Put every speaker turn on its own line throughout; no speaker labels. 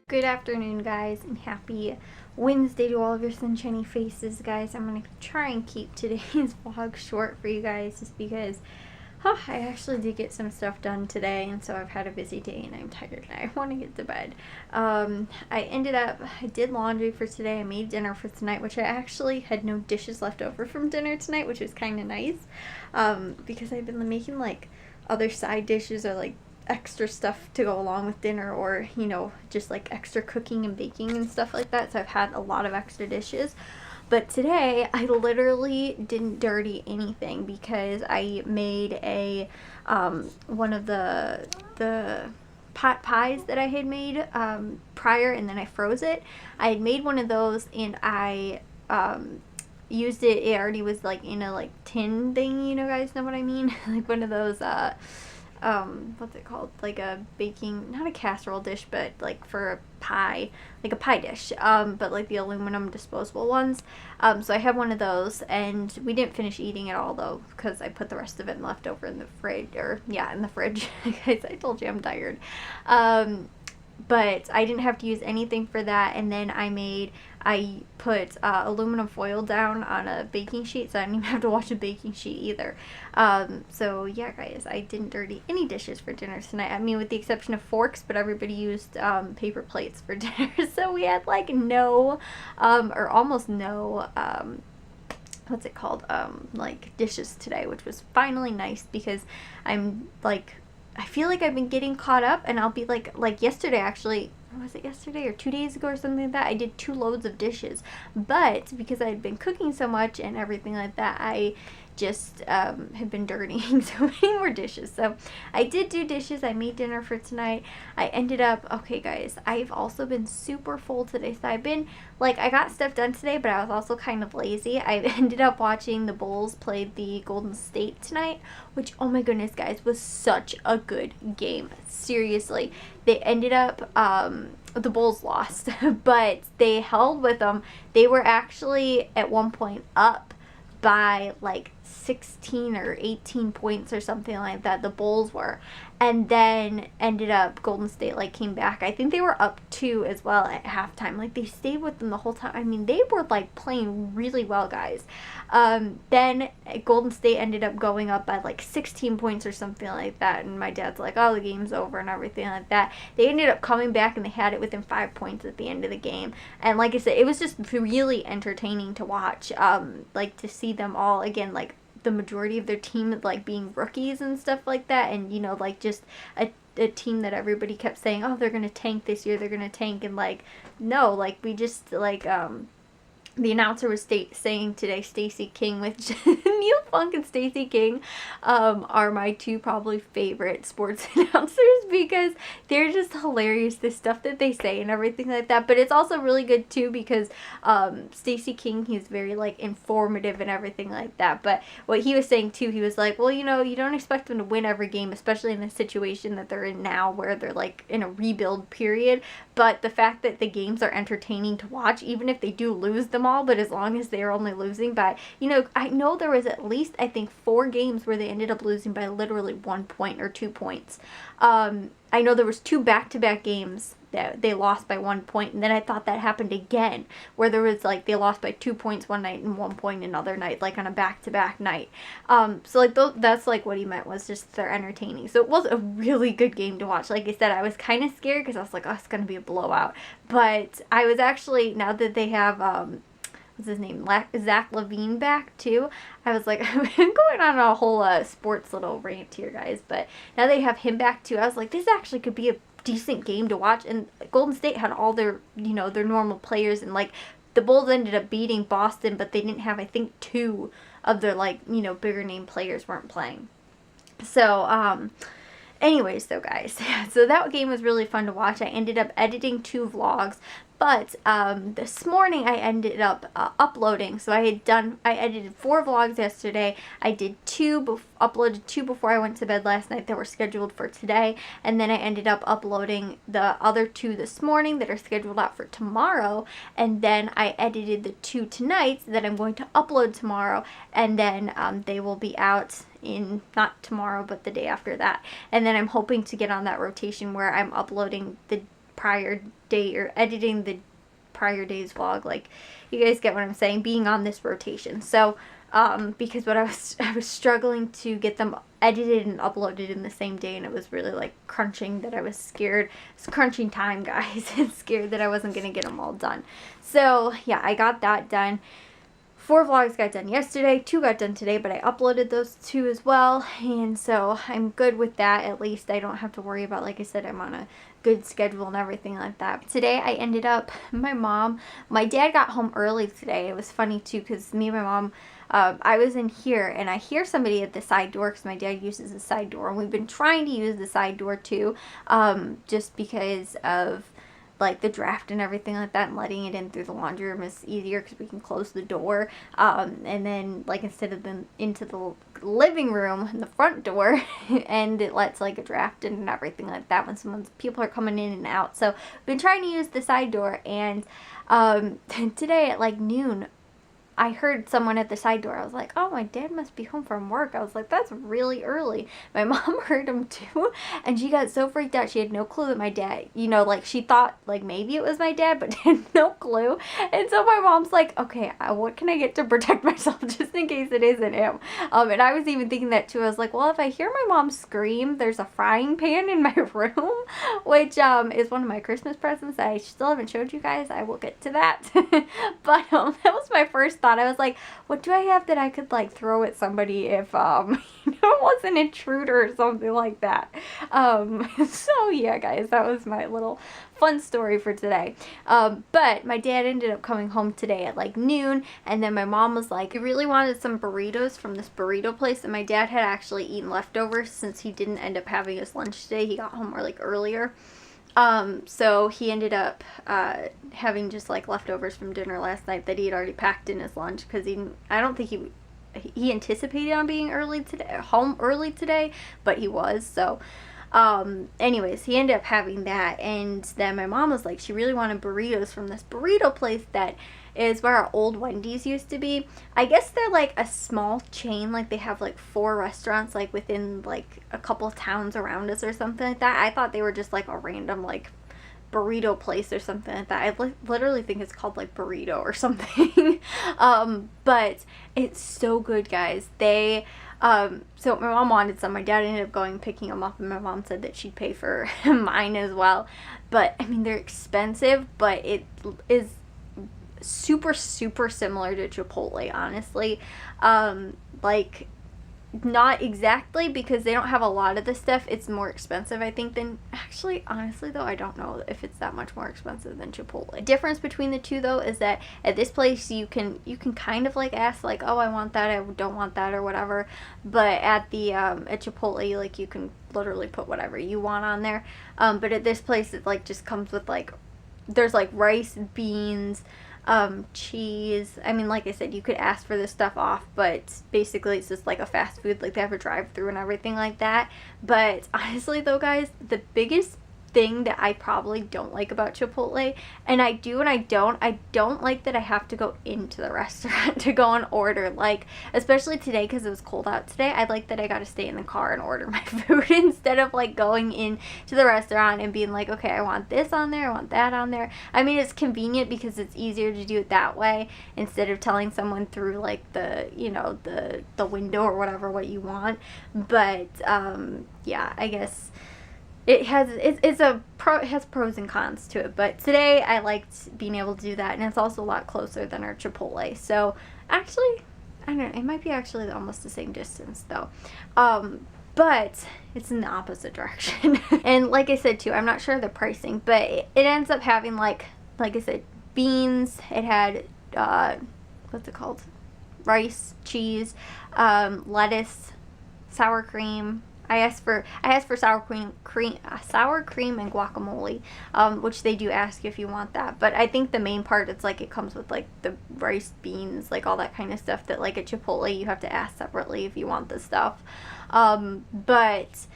Good afternoon, guys, and happy Wednesday to all of your sunshiny faces, guys. I'm going to try and keep today's vlog short for you guys just because I actually did get some stuff done today, and so I've had a busy day and I'm tired and I want to get to bed. I did laundry for today. I made dinner for tonight, which I actually had no dishes left over from dinner tonight, which was kind of nice because I've been making other side dishes or extra stuff to go along with dinner, or just extra cooking and baking and stuff like that, so I've had a lot of extra dishes. But today I literally didn't dirty anything because I made a one of the pot pies that I had made prior, and then I froze it. I had made one of those and I used it. It already was in a tin thing, guys know what I mean. One of those what's it called, a baking, not a casserole dish, but for a pie, a pie dish, but the aluminum disposable ones. So I have one of those, and we didn't finish eating it all though because I put the rest of it left over in the fridge, in the fridge. Guys, I told you I'm tired. But I didn't have to use anything for that, and then I put aluminum foil down on a baking sheet, so I didn't even have to wash a baking sheet either. So yeah, guys, I didn't dirty any dishes for dinner tonight. I mean, with the exception of forks, but everybody used paper plates for dinner, so we had no, or almost no, what's it called, dishes today, which was finally nice because I'm I feel like I've been getting caught up, and I'll be like yesterday, actually, was it yesterday or 2 days ago or something like that, I did 2 loads of dishes, but because I had been cooking so much and everything like that, I just have been dirtying so many more dishes. So I did do dishes. I made dinner for tonight. I ended up, okay guys, I've also been super full today, so I've been I got stuff done today, but I was also kind of lazy. I ended up watching the Bulls play the Golden State tonight, which, oh my goodness, guys, was such a good game. Seriously, they ended up the Bulls lost, but they held with them. They were actually at one point up by 16 or 18 points or something like that, the Bulls were, and then ended up Golden State came back. I think they were up 2 as well at halftime. They stayed with them the whole time. I mean, they were playing really well, guys. Then Golden State ended up going up by 16 points or something like that, and my dad's like, oh, the game's over and everything like that. They ended up coming back and they had it within 5 points at the end of the game, and like I said, it was just really entertaining to watch, to see them all again, the majority of their team being rookies and stuff like that, and just a team that everybody kept saying, oh, they're gonna tank this year, they're gonna tank, and no, we just the announcer was saying today, Stacey King with Neil Funk and Stacey King are my 2 probably favorite sports announcers because they're just hilarious, the stuff that they say and everything like that. But it's also really good too because Stacey King, he's very informative and everything like that. But what he was saying too, he was like, well, you don't expect them to win every game, especially in the situation that they're in now where they're in a rebuild period. But the fact that the games are entertaining to watch, even if they do lose them all, but as long as they're only losing by, I know there was at least, I think, 4 games where they ended up losing by literally 1 point or 2 points. I know there was 2 back-to-back games that they lost by 1 point, and then I thought that happened again, where there was they lost by 2 points one night and 1 point another night, on a back-to-back night. So that's what he meant, was just they're entertaining. So it was a really good game to watch. Like I said, I was kind of scared because I was like, oh, it's gonna be a blowout. But I was actually, now that they have what's his name, Zach LaVine back too, I was like, I'm going on a whole sports little rant here, guys, but now they have him back too, I was like, this actually could be a decent game to watch. And Golden State had all their, their normal players, and the Bulls ended up beating Boston, but they didn't have, I think, 2 of their bigger name players weren't playing. So anyways, though, guys, so that game was really fun to watch. I ended up editing 2 vlogs, but this morning I ended up uploading. So I edited 4 vlogs yesterday. I did uploaded 2 before I went to bed last night that were scheduled for today, and then I ended up uploading the other 2 this morning that are scheduled out for tomorrow, and then I edited the 2 tonight that I'm going to upload tomorrow, and then they will be out in, not tomorrow, but the day after that. And then I'm hoping to get on that rotation where I'm uploading the prior day or editing the prior day's vlog. Like, you guys get what I'm saying, being on this rotation. So because what I was struggling to get them edited and uploaded in the same day, and it was really like crunching that I was scared. It's crunching time, guys, and scared that I wasn't gonna get them all done. So yeah, I got that done. 4 vlogs got done yesterday, 2 got done today, but I uploaded those 2 as well, and so I'm good with that. At least I don't have to worry about, like I said, I'm on a good schedule and everything like that. Today I ended up, my dad got home early today. It was funny too, because me and my mom, I was in here and I hear somebody at the side door, because my dad uses the side door, and we've been trying to use the side door too, just because of like the draft and everything like that, and letting it in through the laundry room is easier because we can close the door, and then like instead of them into the living room and the front door and it lets like a draft in and everything like that when people are coming in and out. So we've been trying to use the side door, and today at like noon I heard someone at the side door. I was like, oh, my dad must be home from work. I was like, that's really early. My mom heard him too, and she got so freaked out. She had no clue that my dad, you know, like she thought like maybe it was my dad, but had no clue. And so my mom's like, okay, what can I get to protect myself just in case it isn't him? And I was even thinking that too. I was like, well, if I hear my mom scream, there's a frying pan in my room, which is one of my Christmas presents that I still haven't showed you guys. I will get to that. But that was my first thought. I was like, what do I have that I could like throw at somebody if it was an intruder or something like that. So yeah, guys, that was my little fun story for today. But my dad ended up coming home today at like noon, and then my mom was like, he really wanted some burritos from this burrito place, and my dad had actually eaten leftovers since he didn't end up having his lunch today. He got home like earlier. So he ended up having just like leftovers from dinner last night that he had already packed in his lunch, because I don't think he anticipated on being home early today, but he was. So anyways, he ended up having that, and then my mom was like, she really wanted burritos from this burrito place that is where our old Wendy's used to be. I guess they're like a small chain, like they have like 4 restaurants like within like a couple towns around us or something like that. I thought they were just like a random like burrito place or something like that. I literally think it's called like Burrito or something. But it's so good, guys. They so my mom wanted some. My dad ended up going picking them up, and my mom said that she'd pay for mine as well. But I mean, they're expensive, but it is super similar to Chipotle, honestly. Like, not exactly, because they don't have a lot of the stuff. It's more expensive, I think, than, actually, honestly though, I don't know if it's that much more expensive than Chipotle. The difference between the two though is that at this place you can kind of like ask like, oh, I want that, I don't want that, or whatever. But at the at Chipotle, like, you can literally put whatever you want on there. But at this place it like just comes with like, there's like rice, beans, cheese. I mean, like I said, you could ask for this stuff off, but basically it's just like a fast food, like they have a drive-through and everything like that. But honestly though, guys, the biggest thing that I probably don't like about Chipotle, and I do and I don't like that I have to go into the restaurant to go and order, like, especially today because it was cold out today. I like that I got to stay in the car and order my food instead of like going in to the restaurant and being like, okay, I want this on there, I want that on there. I mean, it's convenient because it's easier to do it that way instead of telling someone through like the, you know, the window or whatever what you want. But yeah, I guess it has pros and cons to it. But today I liked being able to do that, and it's also a lot closer than our Chipotle. So actually, I don't know, it might be actually almost the same distance though. But it's in the opposite direction. And like I said too, I'm not sure of the pricing, but it ends up having like I said, beans. It had what's it called? Rice, cheese, lettuce, sour cream. I asked for sour cream and guacamole, which they do ask if you want that. But I think the main part, it's like it comes with like the rice, beans, like all that kind of stuff that like at Chipotle you have to ask separately if you want the stuff. But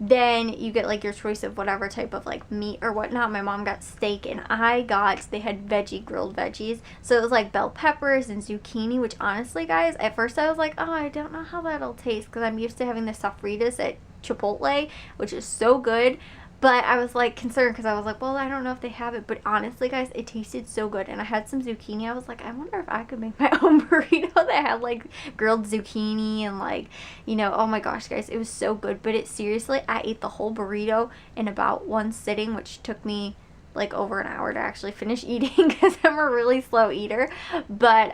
then you get like your choice of whatever type of like meat or whatnot. My mom got steak, and they had grilled veggies. So it was like bell peppers and zucchini, which honestly, guys, at first I was like, oh, I don't know how that'll taste, because I'm used to having the sofritas at Chipotle, which is so good. But I was like concerned because I was like, well, I don't know if they have it. But honestly, guys, it tasted so good. And I had some zucchini. I was like, I wonder if I could make my own burrito that had like grilled zucchini and like, you know, oh my gosh, guys, it was so good. But it seriously, I ate the whole burrito in about one sitting, which took me like over an hour to actually finish eating because I'm a really slow eater. But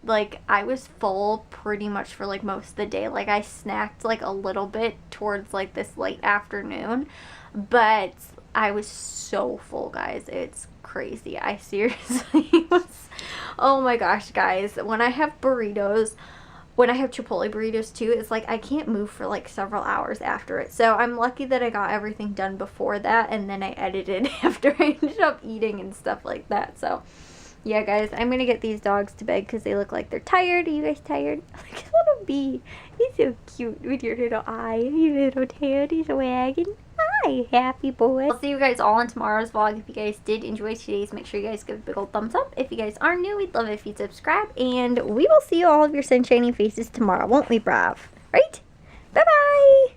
like I was full pretty much for like most of the day. Like I snacked like a little bit towards like this late afternoon, but I was so full, guys. It's crazy. I seriously was, oh my gosh, guys, when I have burritos, when I have Chipotle burritos too, it's like I can't move for like several hours after it. So I'm lucky that I got everything done before that, and then I edited after I ended up eating and stuff like that. So yeah, guys, I'm gonna get these dogs to bed because they look like they're tired. Are you guys tired? Look at little bee. He's so cute with your little eye, your little tail. He's wagging. Hi, happy boy. I'll see you guys all in tomorrow's vlog. If you guys did enjoy today's, make sure you guys give a big old thumbs up. If you guys are new, we'd love it if you'd subscribe. And we will see you all of your sunshiny faces tomorrow, won't we, Brav? Right? Bye-bye!